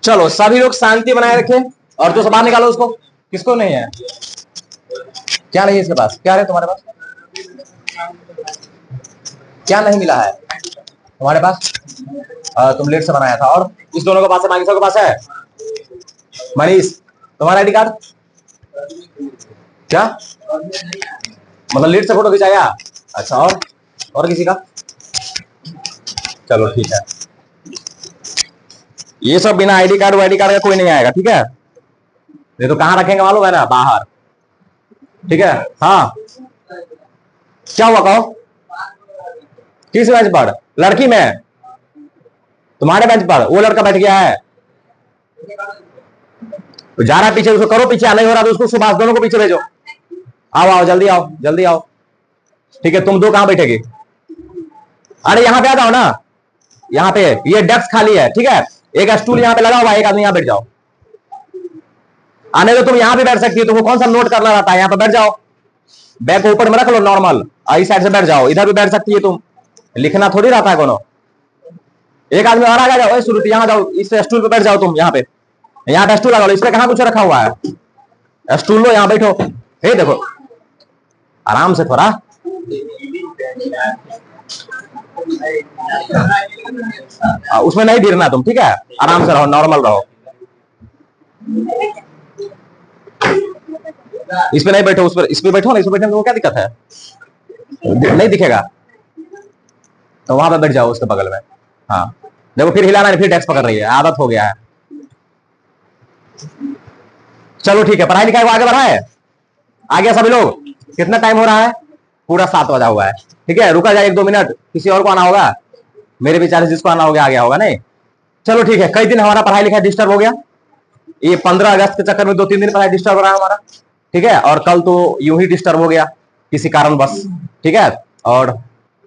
चलो सभी लोग शांति बनाए रखें और तो बाहर निकालो उसको। किसको नहीं है? क्या नहीं है इसके पास? क्या है तुम्हारे पास? क्या नहीं मिला है तुम्हारे पास? तुम लेट से बनाया था। और इस दोनों के पास है? बाकी सबके पास है? मनीष तुम्हारा आईडी कार्ड क्या मतलब लेट से फोटो खिंचाया? अच्छा और किसी का? चलो ठीक है। ये सब बिना आईडी कार्ड का कोई नहीं आएगा, ठीक है? ये तो कहाँ रखेंगे मालूम है ना? बाहर, ठीक है? हाँ क्या हुआ कहो? किस बेंच पर? लड़की में? तुम्हारे बेंच पर वो लड़का बैठ गया है तो जा रहा है पीछे, उसको करो पीछे। नहीं हो रहा तो उसको सुभाष दोनों को पीछे भेजो। आओ जल्दी आओ जल्दी आओ। ठीक है तुम दो कहां बैठेगी? अरे यहाँ पे आ जाओ ना। यहाँ पे ये डेस्क खाली है, ठीक है? एक स्टूल यहाँ पे लगा हुआ है, एक आदमी यहाँ बैठ जाओ। आने दो, तुम यहाँ पे बैठ सकती हो। तुमको कौन सा नोट करना रहता है? यहाँ पे बैठ जाओ। बैग को ऊपर में रख लो नॉर्मल। इस साइड से बैठ जाओ। इधर भी बैठ सकती है तुम, लिखना थोड़ी रहता है कोनो। एक आदमी और आ जाओ। शुरू यहाँ जाओ, इस स्टूल पे बैठ जाओ तुम। यहाँ पे स्टूल लगा लो। इस पे कहाँ कुछ रखा हुआ है? स्टूल लो, यहाँ बैठो। हे देखो आराम से थोड़ा। उसमें नहीं गिरना तुम, ठीक है? आराम से रहो, नॉर्मल रहो। इस पे नहीं बैठो, उस पर इस पे बैठो ना। इस पे बैठने में क्या दिक्कत है? नहीं दिखेगा तो वहां पे बैठ जाओ उसके बगल में। हाँ देखो फिर हिलाना, फिर डेस्क पकड़ रही है। आदत हो गया है। चलो ठीक है, पढ़ाई लिखाई को आगे बढ़ा है? आ गया सभी लोग? कितना टाइम हो रहा है? पूरा 7 बजा हुआ है, ठीक है? रुका जाए 1-2 मिनट। किसी और को आना होगा? मेरे विचार से जिसको आना हो गया आ गया होगा। नहीं चलो ठीक है। कई दिन हमारा पढ़ाई लिखाई डिस्टर्ब हो गया। ये 15 अगस्त के चक्कर में 2-3 दिन पढ़ाई डिस्टर्ब हो रहा है हमारा, ठीक है? और कल तो यूं ही डिस्टर्ब हो गया किसी कारण बस, ठीक है? और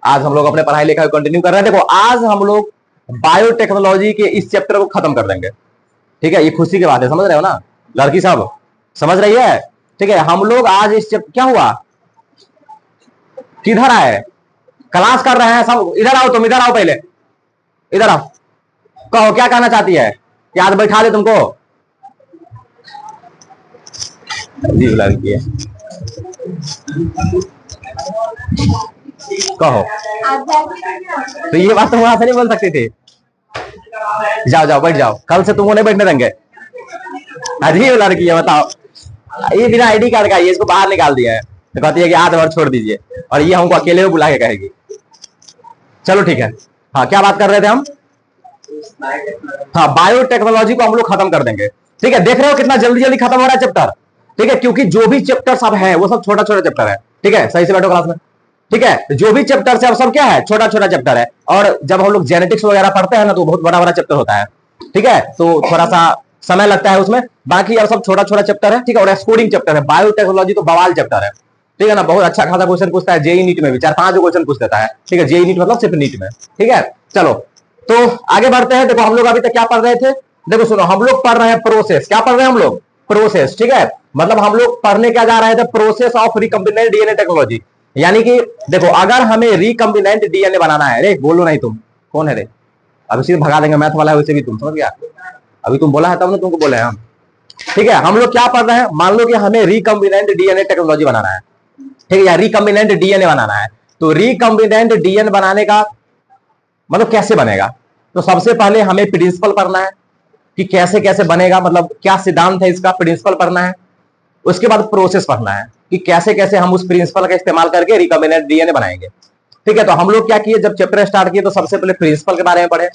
आज हम लोग अपने पढ़ाई लिखाई कंटिन्यू कर रहे हैं। देखो आज हम लोग बायोटेक्नोलॉजी के इस चैप्टर को खत्म कर देंगे, ठीक है? ये खुशी की बात है, समझ रहे हो ना लड़की साहब? समझ रही है? ठीक है हम लोग आज इस चैप्टर, क्या हुआ? किधर आए? क्लास कर रहे हैं सब। इधर आओ, तुम इधर आओ, पहले इधर आओ। कहो क्या कहना चाहती है? कि आज बैठा दे तुमको? जी लड़की है, कहो। तो ये बात तुम वहां से नहीं बोल सकती थी? जाओ जाओ बैठ जाओ, कल से तुमको नहीं बैठने देंगे। अजीब लड़की है, बताओ। ये बिना आईडी कार्ड का, ये इसको बाहर निकाल दिया है तो कहती है कि आज और छोड़ दीजिए, और ये हमको अकेले में बुला के कहेगी। चलो ठीक है। हाँ क्या बात कर रहे थे हम? हाँ बायोटेक्नोलॉजी को हम लोग खत्म कर देंगे, ठीक है? देख रहे हो कितना जल्दी जल्दी खत्म हो रहा है चैप्टर, ठीक है? क्योंकि जो भी चैप्टर सब है वो सब छोटा छोटा चैप्टर है, ठीक है? सही से बैठो क्लास में, ठीक है? जो भी चैप्टर है वो सब क्या है? छोटा छोटा चैप्टर है। और जब हम लोग जेनेटिक्स वगैरह पढ़ते हैं ना तो बहुत बड़ा बड़ा चैप्टर होता है, ठीक है? तो थोड़ा सा समय लगता है उसमें। बाकी यार सब छोटा छोटा चैप्टर है, ठीक है? और एक्सकोडिंग चैप्टर है। बायोटेक्नोलॉजी तो बवाल चैप्टर है, ठीक है ना? बहुत अच्छा खासा क्वेश्चन पूछता है। जेई नीट में भी 4-5 क्वेश्चन पूछ देता है, ठीक है? जेई नीट मतलब सिर्फ नीट में, ठीक है? चलो तो आगे बढ़ते हैं। देखो हम लोग अभी तक क्या पढ़ रहे थे? देखो सुनो, हम लोग पढ़ रहे हैं प्रोसेस। क्या पढ़ रहे हैं हम लोग? प्रोसेस, ठीक है? मतलब हम लोग पढ़ने क्या जा रहे थे? Process of recombinant DNA technology. यानी कि देखो अगर हमें रिकम्बिनेंट डीएनए बनाना है, अरे बोलो नहीं तुम, कौन है रे? अभी सीधे भगा देंगे, मैथ वाला है वैसे भी, तुम समझ गया? अभी तुम बोला है तब ना तुमको बोले हम, ठीक है? हम लोग क्या पढ़ रहे हैं? मान लो कि हमें रिकम्बिनेंट डीएनए टेक्नोलॉजी बनाना है, ठीक है? या रिकम्बिनेंट डीएनए बनाना है। तो रिकम्बिनेंट डीएनए बनाने का मतलब कैसे बनेगा? तो सबसे पहले हमें प्रिंसिपल पढ़ना है कि कैसे कैसे बनेगा, मतलब क्या सिद्धांत है इसका, प्रिंसिपल पढ़ना है। उसके बाद प्रोसेस पढ़ना है कि कैसे कैसे हम उस प्रिंसिपल का इस्तेमाल करके रिकम्बिनेंट डीएनए बनाएंगे, ठीक है? तो हम लोग क्या किए, जब चैप्टर स्टार्ट किए तो सबसे पहले प्रिंसिपल के बारे में पढ़े।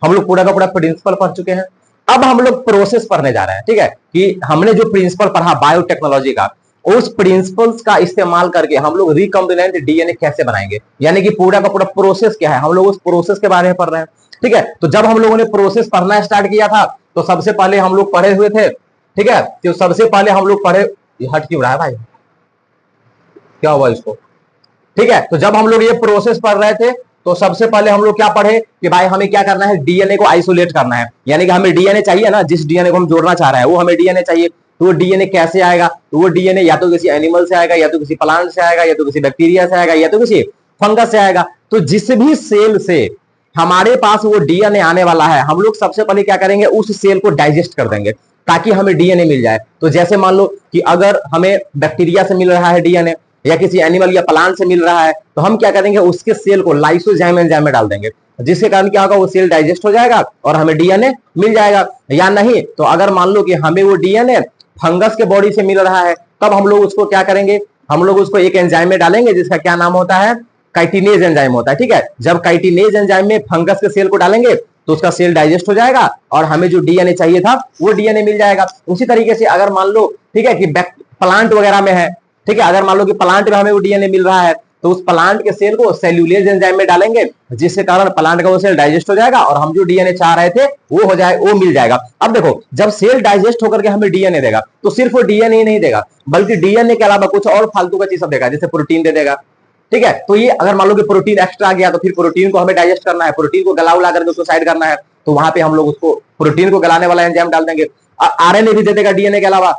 हम लोग पूरा का पूरा प्रिंसिपल पढ़ चुके हैं। अब हम लोग प्रोसेस पढ़ने जा रहे हैं, ठीक है? कि हमने जो प्रिंसिपल पढ़ा बायोटेक्नोलॉजी का, उस प्रिंसिपल्स का इस्तेमाल करके हम लोग रिकम्बिनेंट डीएनए कैसे बनाएंगे, यानी कि पूरा का पूरा प्रोसेस क्या है, हम लोग उस प्रोसेस के बारे में पढ़ रहे हैं, ठीक है? तो जब हम लोगों ने प्रोसेस पढ़ना स्टार्ट किया था तो सबसे पहले हम लोग पढ़े हुए थे, ठीक है? तो सबसे पहले हम लोग पढ़े, हट क्यों रहा है भाई, क्या हुआ इसको? ठीक है, तो जब हम लोग ये प्रोसेस पढ़ रहे थे तो सबसे पहले हम लोग क्या पढ़े कि भाई हमें क्या करना है, डीएनए को आइसोलेट करना है। यानी कि हमें डीएनए चाहिए ना, जिस डीएनए को हम जोड़ना चाह रहे हैं वो हमें डीएनए चाहिए। तो वो डीएनए कैसे आएगा? तो वो डीएनए या तो किसी एनिमल से आएगा, या तो किसी प्लांट से आएगा, या तो किसी बैक्टीरिया से आएगा, या तो किसी फंगस से आएगा। तो जिस भी सेल से हमारे पास वो डीएनए आने वाला है, हम लोग सबसे पहले क्या करेंगे, उस सेल को डाइजेस्ट कर देंगे ताकि हमें डीएनए मिल जाए। तो जैसे मान लो कि अगर हमें बैक्टीरिया से मिल रहा है डीएनए, या किसी एनिमल या प्लांट से मिल रहा है, तो हम क्या करेंगे, उसके सेल को लाइसोजाइम एंजाइम में डाल देंगे, जिसके कारण क्या होगा, वो सेल डाइजेस्ट हो जाएगा और हमें डीएनए मिल जाएगा। या नहीं तो अगर मान लो कि हमें वो डीएनए फंगस के बॉडी से मिल रहा है, तब हम लोग उसको क्या करेंगे, हम लोग उसको एक एंजाइम में डालेंगे जिसका क्या नाम होता है, काइटिनेज एंजाइम होता है। ठीक है, जब काइटिनेज एंजाइम में फंगस के सेल को डालेंगे तो उसका सेल डाइजेस्ट हो जाएगा और हमें जो डीएनए चाहिए था वो डीएनए मिल जाएगा। उसी तरीके से अगर मान लो, ठीक है, कि प्लांट वगैरह में है, ठीक है, अगर मान लो कि प्लांट में हमें वो डीएनए मिल रहा है, तो उस प्लांट के सेल को सेल्यूलेज एंजाइम में डालेंगे, जिसके कारण प्लांट का वो सेल डाइजेस्ट हो जाएगा और हम जो डीएनए चाह रहे थे वो हो जाए, वो मिल जाएगा। अब देखो, जब सेल डाइजेस्ट होकर के हमें डीएनए देगा, तो सिर्फ वो डीएनए ही नहीं देगा, बल्कि डीएनए के अलावा कुछ और फालतू का चीज सब देगा, जैसे प्रोटीन दे देगा। ठीक है, तो ये अगर मान लो कि प्रोटीन एक्स्ट्रा आ गया, तो फिर प्रोटीन को हमें डाइजेस्ट करना है, प्रोटीन को गला उला करके उसको साइड करना है, तो वहां पे हम लोग उसको प्रोटीन को गलाने वाला एंजाइम डाल देंगे। आरएनए भी दे देगा डीएनए के अलावा,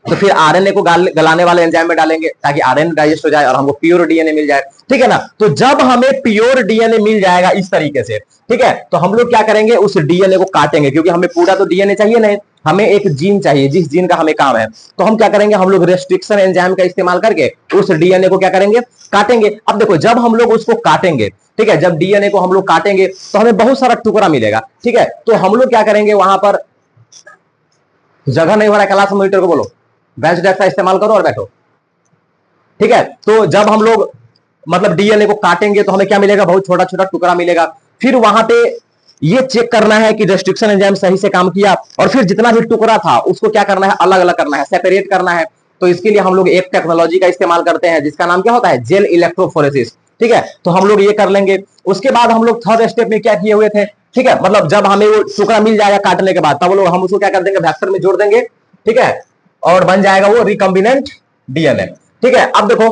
तो फिर आरएनए को गलाने वाले एंजाइम में डालेंगे ताकि आरएनए डाइजेस्ट हो जाए और हमको प्योर डीएनए मिल जाए। ठीक है ना, तो जब हमें प्योर डीएनए मिल जाएगा इस तरीके से, ठीक है, तो हम लोग क्या करेंगे, उस डीएनए को काटेंगे, क्योंकि हमें पूरा तो डीएनए चाहिए नहीं, हमें एक जीन चाहिए, जिस जीन का हमें काम है। तो हम क्या करेंगे, हम लोग रेस्ट्रिक्शन एंजाइम का इस्तेमाल करके उस डीएनए को क्या करेंगे, काटेंगे। अब देखो, जब हम लोग उसको काटेंगे, ठीक है, जब डीएनए को हम लोग काटेंगे तो हमें बहुत सारा टुकड़ा मिलेगा। ठीक है, तो हम लोग क्या करेंगे, वहां पर जगह नहीं हो रहा है, क्लास मॉनिटर को बोलो बेंच डेस्क का इस्तेमाल करो और बैठो। ठीक है, तो जब हम लोग मतलब डीएनए को काटेंगे तो हमें क्या मिलेगा, बहुत छोटा छोटा टुकड़ा मिलेगा। फिर वहां पे ये चेक करना है कि रेस्ट्रिक्शन एंजाइम सही से काम किया, और फिर जितना भी टुकड़ा था उसको क्या करना है, अलग अलग करना है, सेपरेट करना है। तो इसके लिए हम लोग एक टेक्नोलॉजी का इस्तेमाल करते हैं जिसका नाम क्या होता है, जेल इलेक्ट्रोफोरेसिस। ठीक है, तो हम लोग ये कर लेंगे। उसके बाद हम लोग थर्ड स्टेप में क्या किए हुए थे, ठीक है, मतलब जब हमें वो टुकड़ा मिल जाएगा काटने के बाद, तब लोग हम उसको क्या कर देंगे, वेक्टर में जोड़ देंगे। ठीक है, और बन जाएगा वो रिकॉम्बिनेंट डीएनए। ठीक है, अब देखो,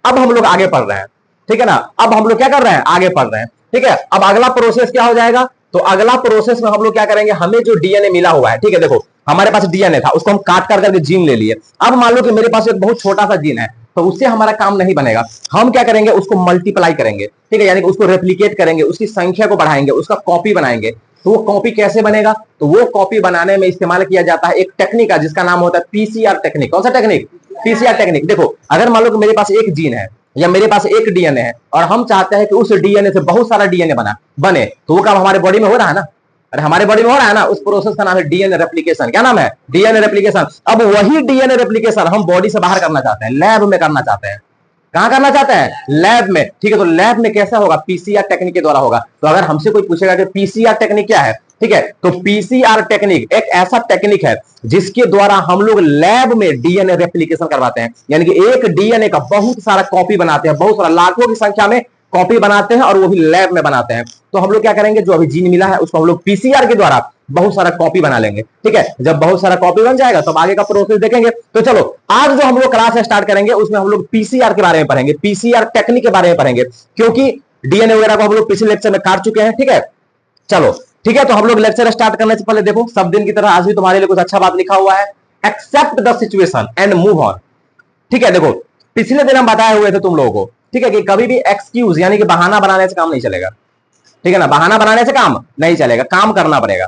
अब हम लोग आगे पढ़ रहे हैं। ठीक है ना, अब हम लोग क्या कर रहे हैं, आगे पढ़ रहे हैं। ठीक है, अब अगला प्रोसेस क्या हो जाएगा, तो अगला प्रोसेस में हम लोग क्या करेंगे, हमें जो डीएनए मिला हुआ है, ठीक है, देखो हमारे पास डीएनए था, उसको हम काट कर करके जीन ले लिए। अब मान लो कि मेरे पास एक बहुत छोटा सा जीन है, तो उससे हमारा काम नहीं बनेगा, हम क्या करेंगे, उसको मल्टीप्लाई करेंगे। ठीक है, यानी कि उसको रेप्लिकेट करेंगे, उसकी संख्या को बढ़ाएंगे, उसका कॉपी बनाएंगे। तो वो कॉपी कैसे बनेगा, तो वो कॉपी बनाने में इस्तेमाल किया जाता है एक टेक्निक है जिसका नाम होता है पीसीआर टेक्निक। कौन सा टेक्निक, पीसीआर टेक्निक। देखो, अगर मान लो कि मेरे पास एक जीन है या मेरे पास एक डीएनए है, और हम चाहते हैं कि उस डीएनए से बहुत सारा डीएनए बने, तो वो काम हमारे बॉडी में हो रहा है ना, अरे हमारे बॉडी में हो रहा है ना, उस प्रोसेस का नाम है डीएनए रेप्लिकेशन। क्या नाम है, डीएनए रेप्लिकेशन। अब वही डीएनए रेप्लिकेशन हम बॉडी से बाहर करना चाहते हैं, लैब में करना चाहते हैं। कहां करना चाहते हैं, लैब में। ठीक है, तो लैब में कैसा होगा, पीसीआर टेक्निक के द्वारा होगा। तो अगर हमसे कोई पूछेगा कि पीसीआर टेक्निक क्या है, ठीक है, तो पीसीआर टेक्निक एक ऐसा टेक्निक है जिसके द्वारा हम लोग लैब में डीएनए रेप्लिकेशन करवाते हैं, यानी कि एक डीएनए का बहुत सारा कॉपी बनाते हैं, बहुत सारा लाखों की संख्या में कॉपी बनाते हैं, और वो भी लैब में बनाते हैं। तो हम लोग क्या करेंगे, जो अभी जीन मिला है उसको हम लोग पीसीआर के द्वारा बहुत सारा कॉपी बना लेंगे। ठीक है, जब बहुत सारा कॉपी बन जाएगा तब आगे का प्रोसेस देखेंगे। तो चलो, आज जो हम लोग क्लास स्टार्ट करेंगे उसमें हम लोग पीसीआर के बारे में पढ़ेंगे, पीसीआर टेक्निक के बारे में पढ़ेंगे, क्योंकि डीएनए वगैरह को हम लोग पिछले लेक्चर में काट चुके हैं। ठीक है, चलो ठीक है, तो हम लोग लेक्चर स्टार्ट करने से पहले देखो, सब दिन की तरह आज भी तुम्हारे लिए कुछ अच्छा बात लिखा हुआ है, accept the situation and move on. ठीक है, देखो पिछले दिन हम बताए हुए थे तुम लोगों को, ठीक है, कि कभी भी एक्सक्यूज यानी कि बहाना बनाने से काम नहीं चलेगा। ठीक है ना, बहाना बनाने से काम नहीं चलेगा, काम करना पड़ेगा।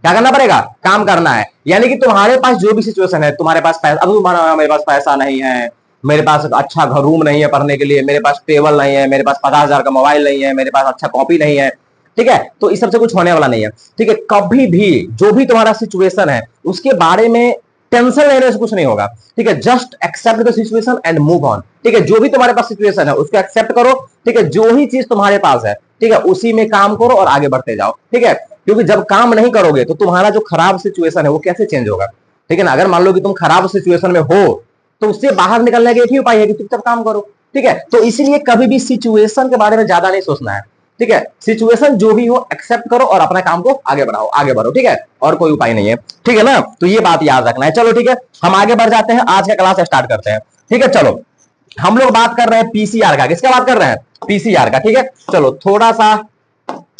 क्या करना पड़ेगा, काम करना है। यानी कि तुम्हारे पास जो भी सिचुएशन है, तुम्हारे पास पैसा, अब तुम्हारा मेरे पास पैसा नहीं है, मेरे पास अच्छा घर रूम नहीं है पढ़ने के लिए, मेरे पास टेबल नहीं है, मेरे पास 50,000 का मोबाइल नहीं है, मेरे पास अच्छा कॉपी नहीं है। ठीक है, तो इस सबसे कुछ होने वाला नहीं है। ठीक है, कभी भी जो भी तुम्हारा सिचुएशन है उसके बारे में टेंशन लेने से कुछ नहीं होगा। ठीक है, just accept the situation and move on. ठीक है, जो भी तुम्हारे पास सिचुएशन है उसको एक्सेप्ट करो। ठीक है, जो ही चीज तुम्हारे पास है, ठीक है, उसी में काम करो और आगे बढ़ते जाओ। ठीक है, क्योंकि जब काम नहीं करोगे तो तुम्हारा जो खराब सिचुएशन है वो कैसे चेंज होगा। ठीक है ना, अगर मान लो कि तुम खराब सिचुएशन में हो तो उससे बाहर निकलने का एक ही उपाय है कि चुपचाप काम करो। ठीक है, तो इसलिए कभी भी सिचुएशन के बारे में ज्यादा नहीं सोचना है। ठीक है, सिचुएशन जो भी हो एक्सेप्ट करो और अपने काम को आगे बढ़ाओ, आगे बढ़ो। ठीक है, और कोई उपाय नहीं है। ठीक है ना, तो ये बात याद रखना है। चलो ठीक है, हम आगे बढ़ जाते हैं, आज का क्लास स्टार्ट करते हैं। ठीक है, चलो हम लोग बात कर रहे हैं पीसीआर का। किसका बात कर रहे हैं, पीसीआर का। ठीक है, चलो थोड़ा सा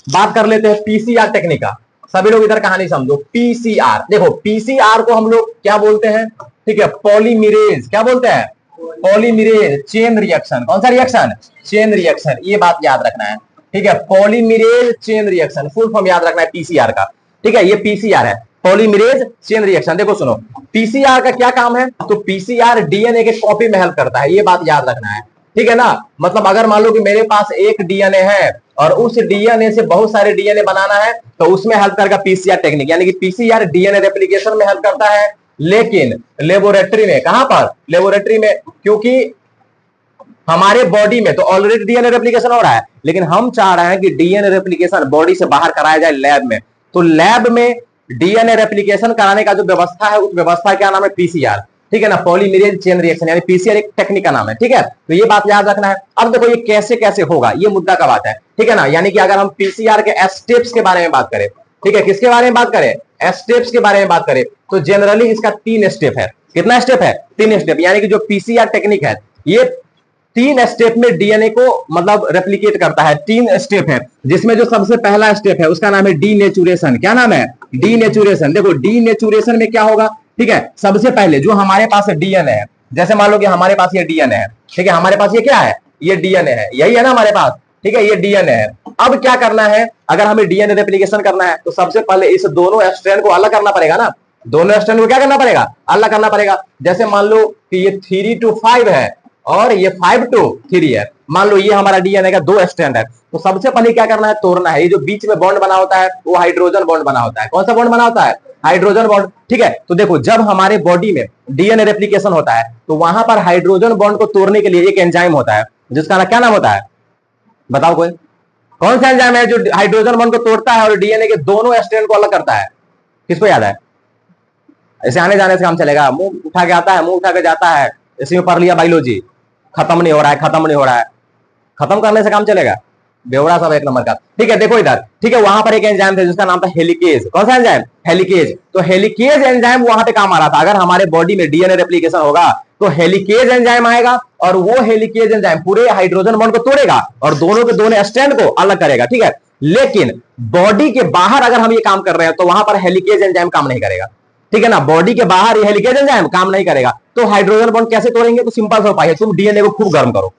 बात कर लेते हैं पीसीआर टेक्निक का। सभी लोग इधर कहानी समझो। पीसीआर, देखो पीसीआर को हम लोग क्या बोलते हैं, ठीक है, पॉलीमरेज। क्या बोलते हैं, पॉलीमरेज चेन रिएक्शन। कौन सा रिएक्शन, चेन रिएक्शन। ये बात याद रखना है। ठीक है, polymerase chain reaction, full form याद रखना है पीसीआर का, ठीक है, ये पीसीआर है, पॉलीमरेज चेन रिएक्शन। देखो सुनो, पीसीआर का क्या काम है, तो पीसीआर डीएनए के कॉपी में हेल्प करता है, ये बात याद रखना है, ठीक है ना। मतलब अगर मान लो कि मेरे पास एक डीएनए है और उस डीएनए से बहुत सारे डीएनए बनाना है, तो उसमें हेल्प करेगा पीसीआर टेक्निक, यानी कि पीसीआर डीएनए रेप्लिकेशन में हेल्प करता है, लेकिन लेबोरेटरी में, कहां पर, लेबोरेटरी में, क्योंकि हमारे बॉडी में तो ऑलरेडी डीएनए रेप्लिकेशन हो रहा है, लेकिन हम चाह रहे हैं कि डीएनए रेप्लिकेशन बॉडी से बाहर कराया जाए लैब में, तो लैब में डीएनए रेप्लिकेशन कराने का जो व्यवस्था है, उस व्यवस्था क्या नाम है, पीसीआर, ठीक है ना, पॉलीमरेज चेन रिएक्शन, यानी पीसीआर एक टेक्निक का नाम है, ठीक है, तो ये बात याद रखना है। अब देखो ये कैसे कैसे होगा, ये मुद्दा का बात है, ठीक है ना, यानी कि अगर हम पीसीआर के स्टेप्स के बारे में बात करें, ठीक है, किसके बारे में बात करें, स्टेप्स के बारे में बात करें, तो जनरली इसका 3 स्टेप है, कितना स्टेप है, 3 स्टेप, यानी कि जो पीसीआर टेक्निक है ये 3 स्टेप में डीएनए को मतलब रेप्लिकेट करता है, 3 स्टेप है, जिसमें जो सबसे पहला स्टेप है उसका नाम है डीनेचुरेशन, क्या नाम है, डीनेचुरेशन। देखो डीनेचुरेशन में क्या होगा, ठीक है, सबसे पहले जो हमारे पास डीएनए है, जैसे मान लो कि हमारे पास ये डीएनए है, ठीक है, हमारे पास ये क्या है, ये डीएनए है, यही है ना हमारे पास, ठीक है, ये डीएनए है। अब क्या करना है, अगर हमें डीएनए रेप्लिकेशन करना है तो सबसे पहले इस दोनों स्ट्रैंड को अलग करना पड़ेगा ना, दोनों स्ट्रैंड को क्या करना पड़ेगा, अलग करना पड़ेगा। जैसे मान लो कि ये 3 to 5 है और ये 5 to 3 है, मान लो ये हमारा डीएनए का 2 स्ट्रैंड है, तो सबसे पहले क्या करना है, तोड़ना है, ये जो बीच में बॉन्ड बना होता है वो हाइड्रोजन बॉन्ड बना होता है, कौन सा बॉन्ड बना होता है, हाइड्रोजन बॉन्ड, ठीक है। तो देखो जब हमारे बॉडी में डीएनए रेप्लिकेशन होता है तो वहां पर हाइड्रोजन बॉन्ड को तोड़ने के लिए एक एंजाइम होता है, जिसका क्या नाम होता है, बताओ कोई, कौन सा एंजाइम है जो हाइड्रोजन बॉन्ड को तोड़ता है और डीएनए के दोनों स्ट्रैंड को अलग करता है, किसको याद है, ऐसे आने जाने से काम चलेगा, मुंह उठा के आता है, मुंह उठा के जाता है, इसी में पढ़ लिया बायोलॉजी, खत्म नहीं हो रहा है, खत्म नहीं हो रहा है, खत्म करने से काम चलेगा, बेवड़ा सब एक नंबर का, ठीक है। देखो इधर, ठीक है, वहां पर एक एंजाइम था जिसका नाम था हेलिकेज, कौन सा एंजाइम, हेलिकेज, तो हेलिकेज एंजाइम वहां पे काम आ रहा था। अगर हमारे बॉडी में डीएनए रेप्लिकेशन होगा तो हेलिकेज एंजाइम आएगा और वो हेलिकेज एंजाइम पूरे हाइड्रोजन बॉन्ड को तोड़ेगा और दोनों के दोनों स्ट्रैंड को अलग करेगा, ठीक है। लेकिन बॉडी के बाहर अगर हम ये काम कर रहे हैं तो वहां पर हेलिकेज एंजाइम काम नहीं करेगा, ठीक है ना, बॉडी के बाहर ये हेलिकेज एंजाइम काम नहीं करेगा। तो हाइड्रोजन बॉन्ड कैसे तोड़ेंगे, तो सिंपल सा उपाय है, तुम डीएनए को खूब गर्म करो,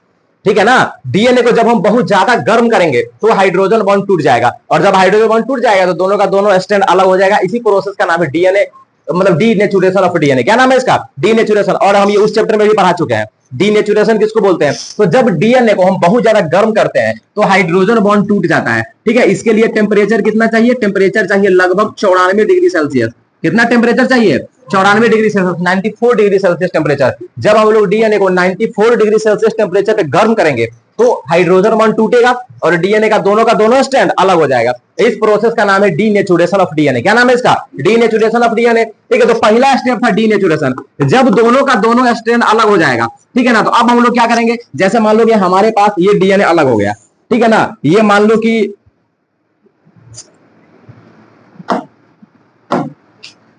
ठीक है ना, डीएनए को जब हम बहुत ज्यादा गर्म करेंगे तो हाइड्रोजन बॉन्ड टूट जाएगा और जब हाइड्रोजन बॉन्ड टूट जाएगा तो दोनों का दोनों स्ट्रैंड अलग हो जाएगा। इसी प्रोसेस का नाम है डीएनए, मतलब डीनेचुरेशन ऑफ डीएनए, क्या नाम है इसका, डीनेचुरेशन, और हम ये उस चैप्टर में भी पढ़ा चुके हैं डीनेचुरेशन किसको बोलते हैं। तो जब डीएनए को हम बहुत ज्यादा गर्म करते हैं तो हाइड्रोजन बॉन्ड टूट जाता है, ठीक है। इसके लिए टेम्परेचर कितना चाहिए, टेम्परेचर चाहिए लगभग 94 डिग्री सेल्सियस, कितना टेम्परेचर चाहिए, 94 degree Celsius, 94 degree Celsius temperature. जब हम लोग डीएनए को 94 डिग्री सेल्सियस टेम्परेचर पे गर्म करेंगे तो हाइड्रोजन बॉन्ड टूटेगा और डीएनए का दोनों स्ट्रैंड अलग हो जाएगा। इस प्रोसेस का नाम है डीनेचुरेशन ऑफ डीएनए, क्या नाम है इसका, डीनेचुरेशन ऑफ डीएनए, ठीक है। तो पहला स्टेप था डीनेचुरेशन, जब दोनों का दोनों स्ट्रैंड अलग हो जाएगा, ठीक है ना। तो अब हम लोग क्या करेंगे, जैसे मान लो कि हमारे पास ये डीएनए अलग हो गया, ठीक है ना, ये मान लो कि,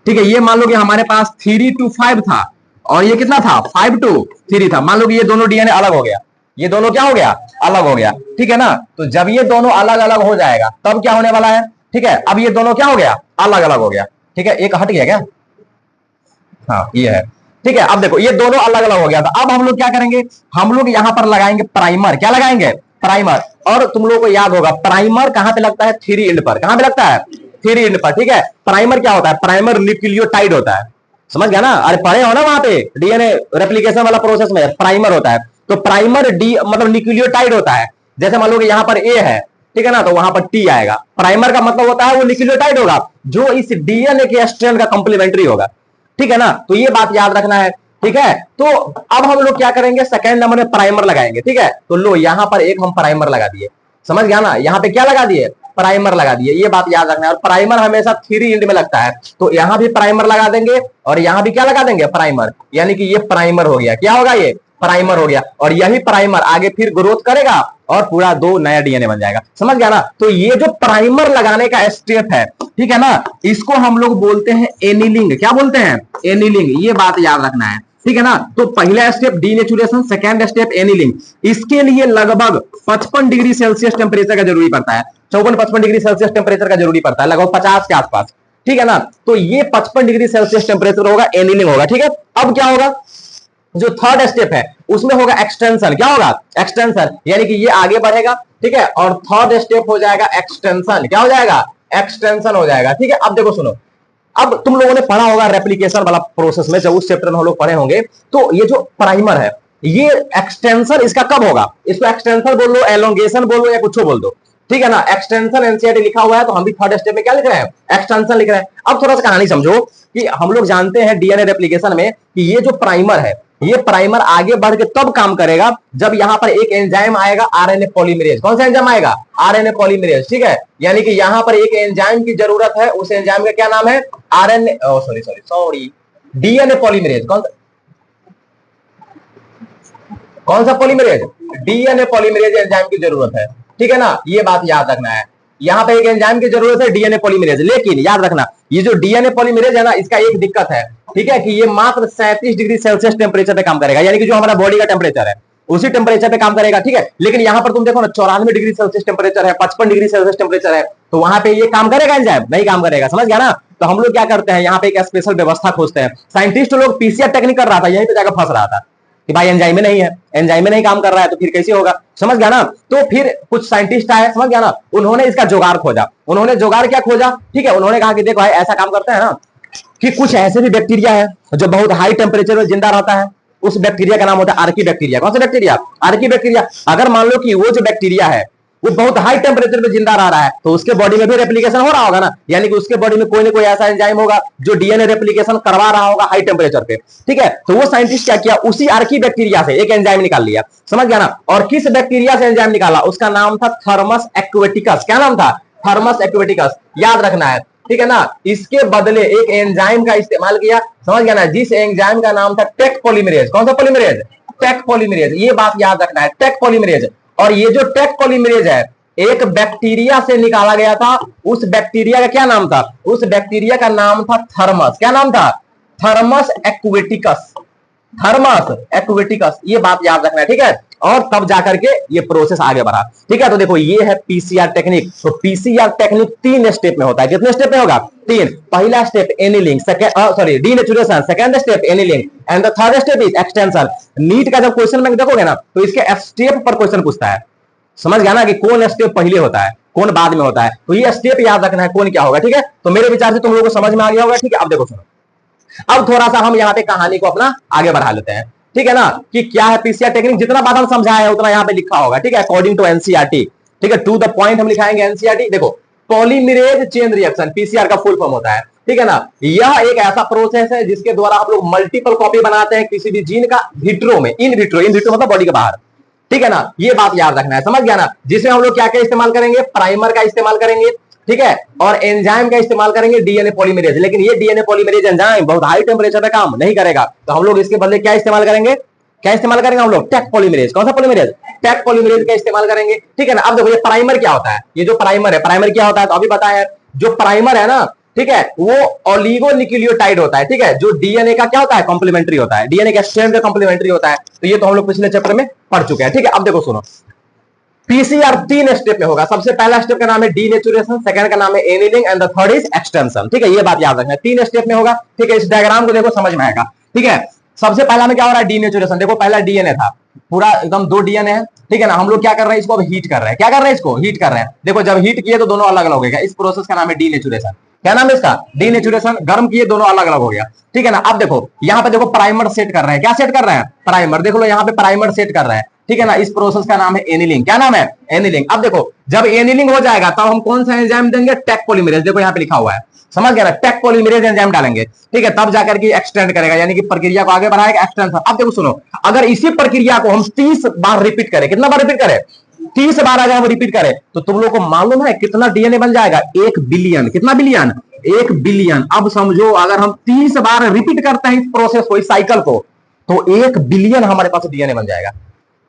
ठीक है, ये मान लो कि हमारे पास 3 to 5 था और ये कितना था, 5 to 3 था। मान लो कि ये दोनों डीएनए अलग हो गया, ये दोनों क्या हो गया, अलग हो गया, ठीक है ना। तो जब ये दोनों अलग अलग हो जाएगा तब क्या होने वाला है, ठीक है। अब ये दोनों क्या हो गया, अलग अलग हो गया, ठीक है, एक हट गया क्या, हाँ ये है, ठीक है। अब देखो ये दोनों अलग अलग हो गया था, अब हम लोग क्या करेंगे, हम लोग यहां पर लगाएंगे प्राइमर, क्या लगाएंगे, प्राइमर। और तुम लोगों को याद होगा प्राइमर कहां पे लगता है, 3 एंड पर, कहां पे लगता है, 3 एंड पर, ठीक है। प्राइमर क्या होता है, प्राइमर न्यूक्लियोटाइड होता है, समझ गया ना, अरे पढ़े हो ना वहां पे डीएनए रेप्लिकेशन वाला प्रोसेस में प्राइमर होता है। तो प्राइमर डी मतलब न्यूक्लियोटाइड होता है, जैसे मान लो कि यहाँ पर ए है, ठीक है ना, तो वहां पर टी आएगा। प्राइमर का मतलब होता है वो न्यूक्लियोटाइड होगा जो इस डीएनए के स्ट्रैंड का कंप्लीमेंट्री होगा, ठीक है ना। तो ये बात याद रखना है, ठीक है। तो अब हम लोग क्या करेंगे, सेकंड नंबर में प्राइमर लगाएंगे, ठीक है। तो लो यहां पर एक हम प्राइमर लगा दिए, समझ गया ना, यहाँ पे क्या लगा दिए, प्राइमर लगा दिए, ये बात याद रखना है। और प्राइमर हमेशा 3 एंड में लगता है, तो यहां भी प्राइमर लगा देंगे और यहां भी क्या लगा देंगे, प्राइमर, यानी कि ये प्राइमर हो गया, क्या होगा, ये प्राइमर हो गया। और यही प्राइमर आगे फिर ग्रोथ करेगा और पूरा 2 नया डीएनए बन जाएगा, समझ गया ना। तो ये जो प्राइमर लगाने का स्टेप है, ठीक है ना, इसको हम लोग बोलते हैं एनीलिंग, क्या बोलते हैं, एनीलिंग, ये बात याद रखना है, ठीक है ना। तो पहला step denaturation, second step annealing. इसके लिए लगभग 55 डिग्री सेल्सियस टेम्परेचर का जरूरी पड़ता है, 54-55 डिग्री सेल्सियस टेम्परेचर का जरूरी पड़ता है, लगभग 50 के आसपास, ठीक है ना। तो ये 55 डिग्री सेल्सियस टेम्परेचर होगा, एनीलिंग होगा, ठीक है। अब क्या होगा, जो थर्ड स्टेप है उसमें होगा एक्सटेंशन। क्या होगा? एक्सटेंशन, यानी कि ये आगे बढ़ेगा, ठीक है, और थर्ड स्टेप हो जाएगा एक्सटेंशन। क्या हो जाएगा? एक्सटेंशन हो जाएगा, ठीक है। अब देखो सुनो, अब तुम लोगों ने पढ़ा होगा रेप्लिकेशन वाला प्रोसेस में, जब उस चैप्टर में हम लोग पढ़े होंगे, तो ये जो प्राइमर है, ये एक्सटेंशन इसका कब होगा? इसको एक्सटेंशन बोल लो, एलोंगेशन बोल लो, या कुछ बोल दो, ठीक है ना। एक्सटेंशन एनसीईआरटी लिखा हुआ है, तो हम भी थर्ड स्टेप में क्या लिख रहे हैं? एक्सटेंशन लिख रहे हैं। अब थोड़ा सा कहानी समझो कि हम लोग जानते हैं डीएनए रेप्लिकेशन में कि ये जो प्राइमर है, ये प्राइमर आगे बढ़ के तब काम करेगा जब यहां पर एक एंजाइम आएगा, आरएनए पॉलीमरेज। कौन सा एंजाइम आएगा? आरएनए पॉलीमरेज, ठीक है। यानी कि यहां पर एक एंजाइम की जरूरत है, उस एंजाइम का क्या नाम है? RNA, sorry DNA polymerase. कौन सा पॉलीमरेज? डीएनए पॉलीमरेज एंजाइम की जरूरत है, ठीक है ना। ये बात याद रखना है, यहां पे एक एंजाइम की जरूरत है, डीएनए पॉलीमरेज। लेकिन याद रखना, ये जो डीएनए पॉलीमरेज है ना, इसका एक दिक्कत है, ठीक है, कि ये मात्र 37 डिग्री सेल्सियस टेम्परेचर पे काम करेगा, यानी कि जो हमारा बॉडी का टेम्परेचर है उसी टेम्परेचर पे काम करेगा, ठीक है। लेकिन यहां पर तुम देखो ना, 94 डिग्री सेल्सियस टेम्परेचर है, 55 डिग्री सेल्सियस टेम्परेचर है, तो वहां पे ये काम करेगा एंजाइम? नहीं काम करेगा, समझ गया ना। तो हम लोग क्या करते हैं, यहाँ पे एक स्पेशल व्यवस्था खोजते हैं। साइंटिस्ट लोग पीसीआर टेक्निक कर रहा था, यहीं पे जाकर फंस रहा था कि भाई एंजाइम में नहीं है, एंजाइम में नहीं काम कर रहा है, तो फिर कैसे होगा? समझ गया ना। तो फिर कुछ साइंटिस्ट आए, समझ गया ना, उन्होंने इसका जुगाड़ खोजा। उन्होंने जुगाड़ क्या खोजा? ठीक है, उन्होंने कहा कि देखो भाई ऐसा काम करते हैं ना कि कुछ ऐसे भी बैक्टीरिया है जो बहुत हाई टेम्परेचर में जिंदा रहता है, उस बैक्टीरिया का नाम होता है आर्की बैक्टीरिया। कौन सा बैक्टीरिया? Archie bacteria. अगर मान लो कि वो जो बैक्टीरिया है वो बहुत हाई टेम्परेचर पे जिंदा रह रहा है, तो उसके बॉडी में भी रेप्लिकेशन हो रहा होगा ना, यानी कि उसके बॉडी में कोई ना कोई ऐसा एंजाइम होगा जो डीएनए रेप्लिकेशन करवा रहा होगा हाई टेम्परेचर पे, ठीक है। तो वो साइंटिस्ट क्या किया, उसी आर्की बैक्टीरिया से एक एंजाइम निकाल लिया, समझ गया ना। और किस बैक्टीरिया से एंजाइम निकाला? उसका नाम था थर्मस एक्वेटिकस। क्या नाम था? थर्मस एक्वेटिकस, याद रखना है, ठीक है ना। इसके बदले एक एंजाइम का इस्तेमाल किया, समझ गया ना, जिस एंजाइम का नाम था टेक पॉलीमरेज। कौन सा पॉलीमरेज? Take polymerase. ये बात याद रखना है, टेक पॉलीमरेज। और ये जो टेक पॉलीमरेज है, एक बैक्टीरिया से निकाला गया था। उस बैक्टीरिया का क्या नाम था? उस बैक्टीरिया का नाम था थर्मस। क्या नाम था? Thermus aquaticus. थर्मस एक्वेटिकस, ये बात याद रखना है, ठीक है। और तब जाकर के ये प्रोसेस आगे बढ़ा, ठीक है। तो देखो ये है पीसीआर टेक्निक। तो पीसीआर टेक्निक 3 स्टेप में होता है। कितने स्टेप में होगा? 3। पहला step annealing, second denaturation, second step annealing, and the third step is extension. NEET का जब क्वेश्चन बैंक देखोगे ना, तो इसके स्टेप पर क्वेश्चन पूछता है, समझ गया ना, कि कौन स्टेप पहले होता है, कौन बाद में होता है। तो ये स्टेप याद रखना है, कौन क्या होगा, ठीक है। तो मेरे विचार से तुम लोगों को समझ में आ गया होगा, ठीक है। अब देखो सुनो, अब थोड़ा सा हम यहाँ पे कहानी को अपना आगे बढ़ा लेते हैं, ठीक है ना, कि क्या है पीसीआर टेक्निक। जितना बात हम समझाए हैं उतना यहाँ पे लिखा होगा, ठीक है, अकॉर्डिंग टू एनसीईआरटी, ठीक है, टू द पॉइंट हम लिखाएंगे एनसीईआरटी। देखो, पॉलीमरेज चेन रिएक्शन, पीसीआर का फुल फॉर्म होता है, ठीक है ना। यह एक ऐसा प्रोसेस है जिसके द्वारा आप लोग मल्टीपल कॉपी बनाते हैं किसी भी जीन का विट्रो में, इन विट्रो मतलब बॉडी के बाहर, ठीक है ना। ये बात याद रखना है, समझ गया ना। जिसमें हम लोग क्या क्या इस्तेमाल करेंगे? प्राइमर का इस्तेमाल करेंगे, ठीक है, और एंजाइम का इस्तेमाल करेंगे, डीएनए पॉलीमरेज। लेकिन ये डीएनए पॉलीमरेज एंजाइम बहुत हाई टेम्परेचर पे काम नहीं करेगा, तो हम लोग इसके बदले क्या इस्तेमाल करेंगे? क्या इस्तेमाल करेंगे हम लोग? Taq polymerase. कौन सा पॉलीमरेज? टेक पॉलीमरेज का इस्तेमाल करेंगे, ठीक है ना। अब देखो ये प्राइमर क्या होता है, ये जो प्राइमर है, प्राइमर क्या होता है तो अभी बताया है। जो प्राइमर है ना, ठीक है, वो ओलिगोन्यूक्लियोटाइड होता है, ठीक है, जो डीएनए का क्या होता है? कॉम्प्लीमेंट्री होता है, डीएनए का स्ट्रैंड का कॉम्प्लीमेंट्री होता है। तो ये तो हम लोग पिछले चैप्टर में पढ़ चुके हैं, ठीक है। अब देखो सुनो, पीसीआर 3 स्टेप में होगा। सबसे पहला स्टेप का नाम है डीनेचुरेशन, सेकंड का नाम है annealing, and the third is extension, ठीक है। ये बात याद रखना है, 3 स्टेप में होगा, ठीक है। इस डायग्राम को देखो, समझ में आएगा, ठीक है। सबसे पहला में क्या हो रहा है? डीनेचुरेशन। देखो पहला डीएनए था, पूरा एकदम 2 डीएनए है, ठीक है ना। हम लोग क्या कर रहे हैं? इसको अब हीट कर रहे हैं। क्या कर रहे हैं? इसको हीट कर रहे हैं। देखो जब हीट किए तो दोनों अलग अलग हो गया, इस प्रोसेस का नाम है डीनेचुरेशन। क्या नाम है इसका? डीनेचुरेशन। गर्म किए दोनों अलग अलग हो गया, ठीक है ना। अब देखो यहाँ पे देखो प्राइमर सेट कर रहे हैं। क्या सेट कर रहे हैं? प्राइमर। देख लो यहाँ पे प्राइमर सेट कर रहे हैं, ठीक है ना। इस प्रोसेस का नाम है एनीलिंग। क्या नाम है? एनीलिंग। अब देखो जब एनीलिंग हो जाएगा तब हम कौन सा एंजाइम देंगे? Taq polymerase. देखो यहाँ पे लिखा हुआ है, समझ गया ना, टेक पॉलीमरेज एंजाइम डालेंगे, ठीक है। तब जाकर के एक्सटेंड करेगा, यानी कि प्रक्रिया को आगे बढ़ाएगा, एक्सटेंशन। अब देखो सुनो, अगर इसी प्रक्रिया को हम 30 बार रिपीट करें, कितना बार रिपीट करें? 30 बार अगर हम रिपीट करें तो तुम लोग को मालूम है कितना डीएनए बन जाएगा? 1 बिलियन। कितना बिलियन? 1 बिलियन। अब समझो अगर हम 30 बार रिपीट करते हैं इस प्रोसेस को, इस साइकिल को, तो 1 बिलियन हमारे पास डीएनए बन जाएगा,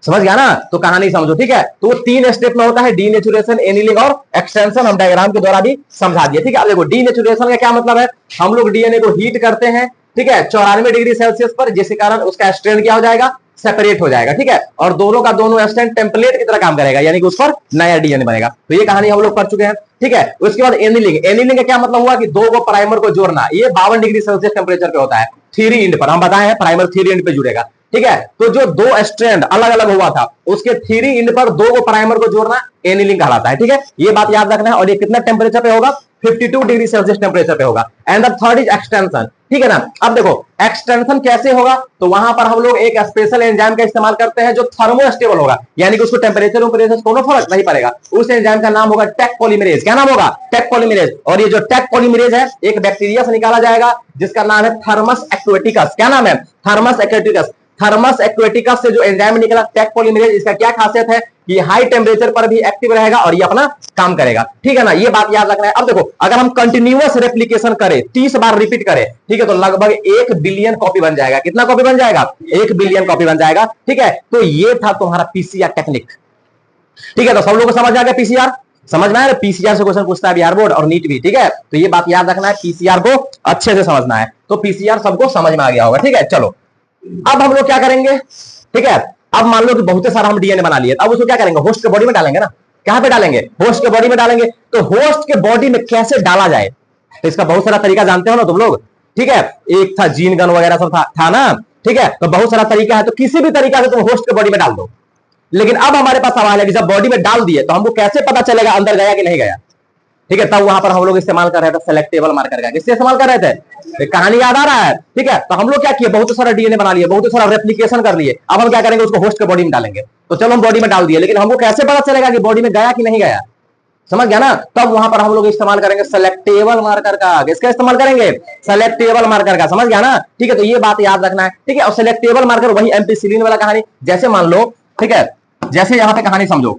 समझ गया ना। तो कहानी समझो, ठीक है। तो 3 स्टेप में होता है, डीनेचुरेशन, एनीलिंग और एक्सटेंशन। हम डायग्राम के द्वारा भी समझा दिए, ठीक है। अब देखो डीनेचुरेशन का क्या मतलब है? हम लोग डीएनए को हीट करते हैं, ठीक है, 94 डिग्री सेल्सियस पर, जिसके कारण उसका स्ट्रेंथ क्या हो जाएगा? सेपरेट हो जाएगा, ठीक है। और दोनों का दोनों स्ट्रेंथ टेम्पलेट की तरह काम करेगा, यानी कि उस पर नया डीएनए बनेगा। तो ये कहानी हम लोग कर चुके हैं, ठीक है। उसके बाद एनीलिंग। एनीलिंग का क्या मतलब हुआ कि 2 प्राइमर को जोड़ना। ये 52 डिग्री सेल्सियस टेम्परेचर पे होता है, 3 एंड पर। हम बताए हैं प्राइमर 3 एंड पे जुड़ेगा, ठीक है। तो जो दो स्ट्रैंड अलग अलग हुआ था उसके थ्री एंड पर दो को प्राइमर को जोड़ना एनीलिंग कहलाता है, ठीक है। ये बात याद रखना है। और ये कितना टेम्परेचर पे होगा, 52 डिग्री सेल्सियस टेम्परेचर पे होगा। And the third is extension, ठीक है ना। अब देखो एक्सटेंशन कैसे होगा, तो वहां पर हम लोग एक स्पेशल एंजाइम का इस्तेमाल करते हैं जो थर्मोस्टेबल होगा, यानी कि उसको टेम्परेचर और प्रेशर कोनो फर्क नहीं पड़ेगा। उस एंजाइम का नाम होगा टेक पॉलीमरेज। क्या नाम होगा, टेक पॉलीमरेज। और ये जो टेक पॉलीमरेज है एक बैक्टीरिया से निकाला जाएगा जिसका नाम है थर्मस एक्वेटिकस। क्या नाम है, थर्मस एक्वेटिकस। थर्मस एक्वेटिकस से जो एंजाइम निकला टेक पॉलीमरेज, इसका क्या खासियत है कि हाई टेम्परेचर पर भी एक्टिव रहेगा और ये अपना काम करेगा, ठीक है ना। ये बात याद रखना है। अब देखो अगर हम कंटिन्यूअस रेप्लिकेशन करें, 30 बार रिपीट करें, ठीक है, तो लगभग 1 बिलियन कॉपी बन जाएगा। कितना कॉपी बन जाएगा, 1 बिलियन कॉपी बन जाएगा, ठीक है। तो ये था तुम्हारा पीसीआर टेक्निक, ठीक है। तो सब लोगों को समझ आ गया पीसीआर, समझ में आया। पीसीआर से क्वेश्चन पूछता है बिहार बोर्ड और नीट भी, ठीक है। तो ये बात याद रखना है, पीसीआर को अच्छे से समझना है। तो पीसीआर सबको समझ में आ गया होगा, ठीक है। चलो अब हम लोग क्या करेंगे, ठीक है। अब मान लो कि बहुत सारा हम डीएनए बना लिए, अब उसको क्या करेंगे, होस्ट के बॉडी में डालेंगे ना। कहां पे डालेंगे, होस्ट के बॉडी में डालेंगे। तो होस्ट के बॉडी में कैसे डाला जाए, तो इसका बहुत सारा तरीका जानते हो ना तुम लोग, ठीक है। एक था जीन गन वगैरह सब था ना, ठीक है। तो बहुत सारा तरीका है, तो किसी भी तरीका से तुम होस्ट के बॉडी में डाल दो। लेकिन अब हमारे पास सवाल है कि जब बॉडी में डाल दिए तो हमको कैसे पता चलेगा अंदर गया कि नहीं गया, ठीक है। तब वहां पर हम लोग इस्तेमाल कर रहे थे सेलेक्टेबल मार्कर का। किससे इस्तेमाल कर रहे थे, कहानी याद आ रहा है, ठीक है। तो हम लोग क्या किए, बहुत सारा डीएनए बना लिए, बहुत सारा रेप्लिकेशन कर लिए। अब हम क्या करेंगे, उसको होस्ट के बॉडी में डालेंगे। तो चलो हम बॉडी में डाल दिए, लेकिन हमको कैसे पता चलेगा कि बॉडी में गया कि नहीं गया, समझ गया ना। तब वहां पर हम लोग इस्तेमाल करेंगे सेलेक्टेबल मार्कर का। किसका इस्तेमाल करेंगे, सेलेक्टेबल मार्कर का, समझ गया ना, ठीक है। तो ये बात याद रखना है, ठीक है। और सेलेक्टेबल मार्कर वही एम्पिसिलिन वाला कहानी, जैसे मान लो, ठीक है, जैसे यहां पे कहानी समझो।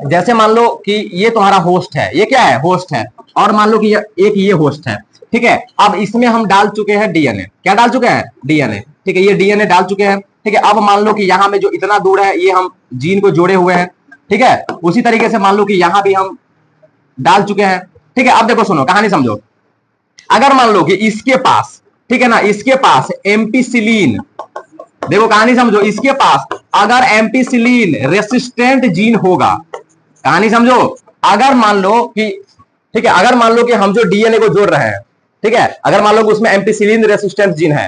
जैसे मान लो कि ये तुम्हारा होस्ट है, ये क्या है, होस्ट है। और मान लो कि एक ये होस्ट है, ठीक है। अब इसमें हम डाल चुके हैं डीएनए। क्या डाल चुके हैं, डीएनए, ठीक है। ये डीएनए डाल चुके हैं, ठीक है। अब मान लो कि यहां में जो इतना दूर है ये हम जीन को जोड़े हुए हैं, ठीक है। उसी तरीके से मान लो कि यहां भी हम डाल चुके हैं, ठीक है। अब देखो सुनो कहानी समझो। अगर मान लो कि इसके पास, ठीक है ना, इसके पास एम्पिसिलिन, देखो कहानी समझो, इसके पास अगर एम्पिसिलिन रेसिस्टेंट जीन होगा, कहानी समझो। अगर मान लो कि, ठीक है, अगर मान लो कि हम जो डीएनए को जोड़ रहे हैं, ठीक है, अगर मान लो कि उसमें एम्पिसिलिन रेसिस्टेंट जीन है,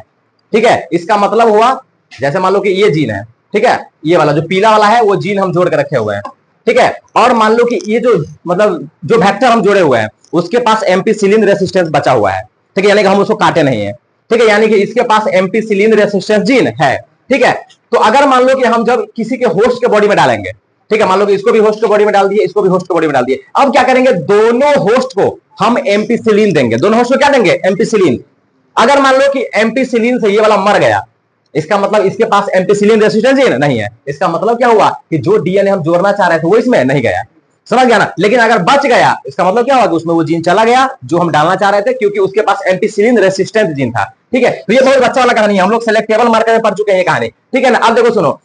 ठीक है, इसका मतलब हुआ जैसे मान लो कि ये जीन है, ठीक है, ये वाला जो पीला वाला है वो जीन हम जोड़ के रखे हुए हैं, ठीक है। और मान लो कि ये जो मतलब जो वेक्टर हम जोड़े हुए हैं उसके पास एम्पिसिलिन रेसिस्टेंस बचा हुआ है, ठीक है, यानी कि हम उसको काटे नहीं है, ठीक है, यानी कि इसके पास एम्पिसिलिन रेसिस्टेंस जीन है, ठीक है। तो अगर मान लो कि हम जब किसी के होस्ट के बॉडी में डालेंगे, ठीक है, मान लो कि इसको भी होस्ट के बॉडी में डाल दिए, इसको भी होस्ट के बॉडी में डाल दिए। अब क्या करेंगे, दोनों होस्ट को हम एम्पिसिलिन देंगे। दोनों होस्ट को क्या देंगे, एम्पिसिलिन। अगर मान लो कि एम्पिसिलिन से ये वाला मर गया, इसका मतलब इसके पास एम्पिसिलिन रेसिस्टेंस जीन नहीं है। इसका मतलब क्या हुआ कि जो डीएनए हम जोड़ना चाह रहे थे वो इसमें नहीं गया, समझ गया ना। लेकिन अगर बच गया इसका मतलब क्या हुआ कि उसमें वो जीन चला गया जो हम डालना चाह रहे थे, क्योंकि उसके पास एम्पिसिलिन रेसिस्टेंट जीन था, ठीक है। तो ये बहुत अच्छा वाला कहानी है, हम लोग सेलेक्टेबल मार्कर में पढ़ चुके हैं ये कहानी, ठीक है ना। अब देखो सुनो,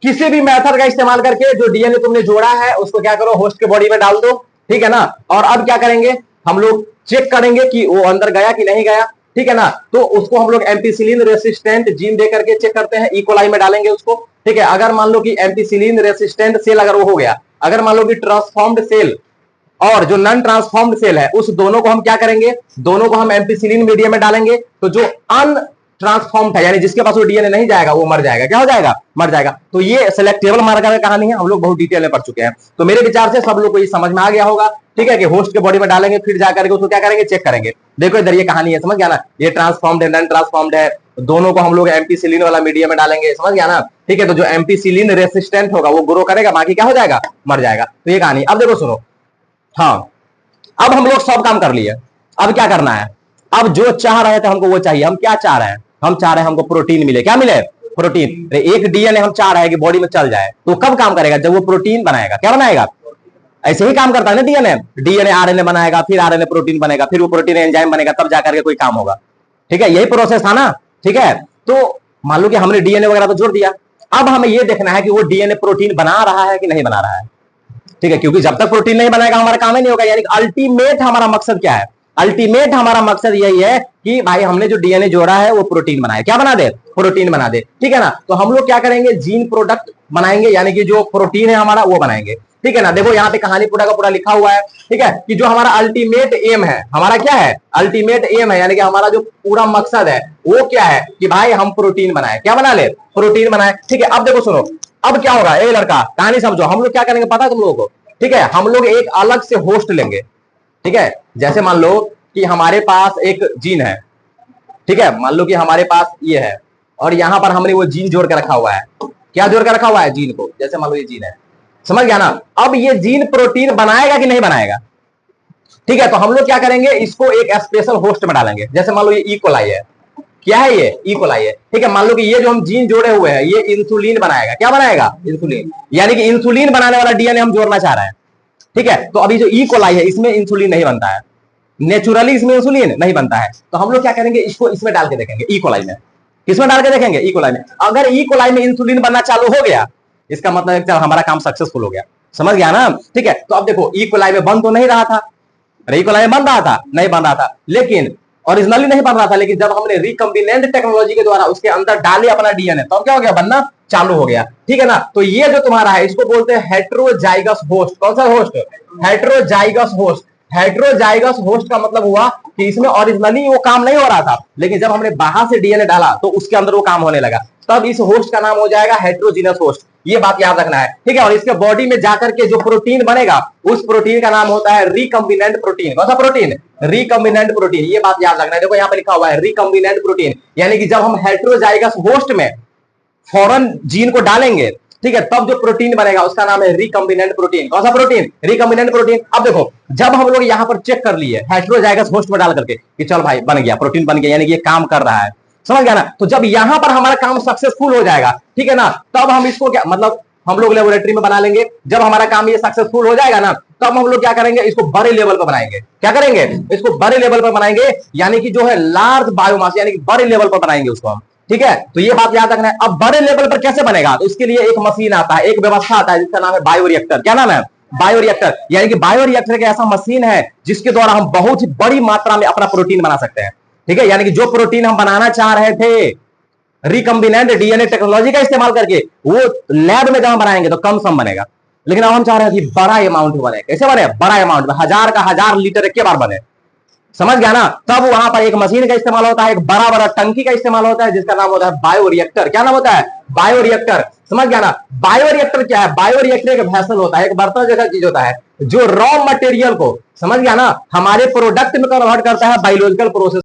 किसी भी मेथड का इस्तेमाल करके जो डीएनए तुमने जोड़ा है उसको क्या करो, होस्ट के बॉडी में डाल दो, ठीक है ना। और अब क्या करेंगे, हम लोग चेक करेंगे कि वो अंदर गया कि नहीं गया, ठीक है ना। तो उसको हम लोग एम्पिसिलिन रेसिस्टेंट जीन दे करके चेक करते हैं, इकोलाई में डालेंगे उसको, ठीक है। अगर मान लो कि एम्पिसिलिन रेसिस्टेंट सेल अगर वो हो गया, अगर मान लो कि ट्रांसफॉर्म्ड सेल और जो नॉन ट्रांसफॉर्म्ड सेल है उस दोनों को हम क्या करेंगे, दोनों को हम एम्पिसिलिन मीडियम में डालेंगे। तो जो ट्रांसफॉर्म है यानी जिसके पास वो डीएनए नहीं जाएगा वो मर जाएगा। क्या हो जाएगा, मर जाएगा। तो ये सिलेक्टेबल मार्कर की कहानी है, हम लोग बहुत डिटेल में पढ़ चुके हैं। तो मेरे विचार से सब लोग को ये समझ में आ गया होगा, ठीक है, कि होस्ट के बॉडी में डालेंगे फिर जाकर के उसको क्या करेंगे, चेक करेंगे। देखो इधर ये कहानी है, समझ गया ना। ये ट्रांसफॉर्म्ड है, नॉन ट्रांसफॉर्म्ड है, दोनों को हम लोग एम्पिसिलिन वाला मीडियम में डालेंगे, समझ गया ना, ठीक है। तो जो एम्पिसिलिन रेसिस्टेंट होगा वो ग्रो करेगा, बाकी क्या हो जाएगा, मर जाएगा। तो ये कहानी। अब देखो सुनो, हाँ, अब हम लोग सब काम कर लिए, अब क्या करना है, अब जो चाह रहे थे हमको वो चाहिए। हम क्या चाह रहे हैं, हम चाह रहे हैं हमको प्रोटीन मिले। क्या मिले, प्रोटीन। एक डीएनए हम चाह रहे हैं कि बॉडी में चल जाए, तो कब काम करेगा, जब वो प्रोटीन बनाएगा। क्या बनाएगा, ऐसे ही काम करता है ना डीएनए। डीएनए आरएनए बनाएगा, फिर आरएनए प्रोटीन बनेगा, फिर वो प्रोटीन एंजाइम बनेगा, तब जाकर के कोई काम होगा, ठीक है। यही प्रोसेस था ना, ठीक है। तो मान लो कि हमने डीएनए वगैरह तो जोड़ दिया, अब हमें ये देखना है कि वो डीएनए प्रोटीन बना रहा है कि नहीं बना रहा है, ठीक है। क्योंकि जब तक प्रोटीन नहीं बनाएगा हमारा काम ही नहीं होगा। यानी अल्टीमेट हमारा मकसद क्या है, अल्टीमेट हमारा मकसद यही है कि भाई हमने जो डीएनए जोड़ा है वो प्रोटीन बनाए। क्या बना दे, प्रोटीन बना दे, ठीक है ना। तो हम लोग क्या करेंगे, जीन प्रोडक्ट बनाएंगे, यानी कि जो प्रोटीन है हमारा वो बनाएंगे, ठीक है ना। देखो यहाँ पे कहानी पूरा का पूरा लिखा हुआ है, ठीक है, कि जो हमारा अल्टीमेट एम है, हमारा क्या है, अल्टीमेट एम है, यानी कि हमारा जो पूरा मकसद है वो क्या है कि भाई हम प्रोटीन बनाए, क्या बना ले, प्रोटीन बनाए, ठीक है। अब देखो सुनो, अब क्या होगा, ए लड़का कहानी समझो, हम लोग क्या करेंगे पता है तुम लोगों को, ठीक है, हम लोग एक अलग से होस्ट लेंगे, ठीक है। जैसे मान लो कि हमारे पास एक जीन है, ठीक है, मान लो कि हमारे पास ये है और यहां पर हमने वो जीन जोड़ के रखा हुआ है, क्या जोड़ के रखा हुआ है, जीन को। जैसे मान लो ये जीन है, समझ गया ना। अब ये जीन प्रोटीन बनाएगा कि नहीं बनाएगा, ठीक है। तो हम लोग क्या करेंगे, इसको एक स्पेशल होस्ट में डालेंगे। जैसे मान लो ये ई कोलाई है, क्या है ये, ई कोलाई है, ठीक है। मान लो कि ये जो हम जीन जोड़े हुए हैं ये इंसुलिन बनाएगा, क्या बनाएगा, इंसुलिन, यानी कि इंसुलिन बनाने वाला डीएनए हम जोड़ना चाह रहे हैं, ठीक है। तो अभी जो ई कोलाई है इसमें इंसुलिन नहीं बनता है, नेचुरली इसमें इंसुलिन नहीं बनता है, तो हम लोग क्या करेंगे, इसको इसमें डाल के देखेंगे, ई कोलाई में, किसमें डाल के देखेंगे, ई कोलाई में। अगर ई कोलाई में इंसुलिन बनना चालू हो गया, इसका मतलब हमारा काम सक्सेसफुल हो गया, समझ गया ना, ठीक है। तो अब देखो ई कोलाई में बन तो नहीं रहा था, ई कोलाई में बन रहा था, नहीं बन रहा था, लेकिन ओरिजिनली नहीं बन रहा था, लेकिन जब हमने रिकम्बिनेंट टेक्नोलॉजी के द्वारा उसके अंदर डाले अपना डीएनए, तो क्या हो गया, बनना चालू हो गया, ठीक है ना। तो ये जो तुम्हारा है इसको बोलते हैं हेटेरोजाइगस होस्ट। कौन सा host, heterozygous host. Heterozygous host का मतलब हुआ कि इसमें ओरिजिनली वो काम नहीं हो रहा था, लेकिन जब हमने बाहर से डीएनए डाला तो उसके अंदर वो काम होने लगा, तब इस होस्ट का नाम हो जाएगा हेटेरोजीनस होस्ट। ये बात याद रखना है, ठीक है। और इसके बॉडी में जाकर के जो प्रोटीन बनेगा उस प्रोटीन का नाम होता है रिकम्बिनेंट प्रोटीन। कौन सा प्रोटीन, रिकम्बिनेंट प्रोटीन। ये बात याद रखना है, देखो यहाँ पे लिखा हुआ है रिकम्बिनेंट प्रोटीन, यानी कि जब हम हेटेरोजाइगस होस्ट में फॉरेन जीन को डालेंगे, ठीक है, तब जो प्रोटीन बनेगा उसका नाम है रिकम्बिनेंट प्रोटीन। कौन सा प्रोटीन, रिकम्बिनेंट प्रोटीन। अब देखो जब हम लोग यहां पर चेक कर लिए हेटेरोजाइगस होस्ट में डाल करके कि चल भाई बन गया, प्रोटीन बन गया, यानी कि ये काम कर रहा है, समझ गया ना। तो जब यहां पर हमारा काम सक्सेसफुल हो जाएगा, ठीक है ना, तब हम इसको क्या मतलब हम लोग लेबोरेटरी में बना लेंगे। जब हमारा काम ये सक्सेसफुल हो जाएगा ना, तब हम लोग क्या करेंगे, इसको बड़े लेवल पर बनाएंगे। क्या करेंगे, इसको बड़े लेवल पर बनाएंगे, यानी कि जो है लार्ज बायोमास, यानी कि बड़े लेवल पर बनाएंगे उसको हम, ठीक है। तो ये बात याद रखना है। अब बड़े लेवल पर कैसे बनेगा, तो इसके लिए एक मशीन आता है, एक व्यवस्था आता है जिसका नाम है बायोरिएक्टर। क्या नाम है, बायोरिएक्टर। यानी कि बायोरिएक्टर एक ऐसा मशीन है जिसके द्वारा हम बहुत ही बड़ी मात्रा में अपना प्रोटीन बना सकते हैं, ठीक है। यानी कि जो प्रोटीन हम बनाना चाह रहे थे रिकम्बिनेंट डीएनए टेक्नोलॉजी का इस्तेमाल करके, वो लैब में जब बनाएंगे तो कम सम बनेगा, लेकिन अब हम चाह रहे हैं कि बड़ा अमाउंट बने। कैसे बने, बड़ा अमाउंट में, 1000 का 1000 लीटर एक बार बने, समझ गया ना। तब वहां पर एक मशीन का इस्तेमाल होता है, एक बड़ा बड़ा टंकी का इस्तेमाल होता है जिसका नाम होता है बायोरिएक्टर। क्या नाम होता है, बायोरिएक्टर, समझ गया ना। बायोरिएक्टर क्या है, बायोरिएक्टर एक वेसल होता है, एक बर्तन जैसा चीज होता है जो रॉ मटेरियल को, समझ गया ना, हमारे प्रोडक्ट में कन्वर्ट करता है बायोलॉजिकल प्रोसेस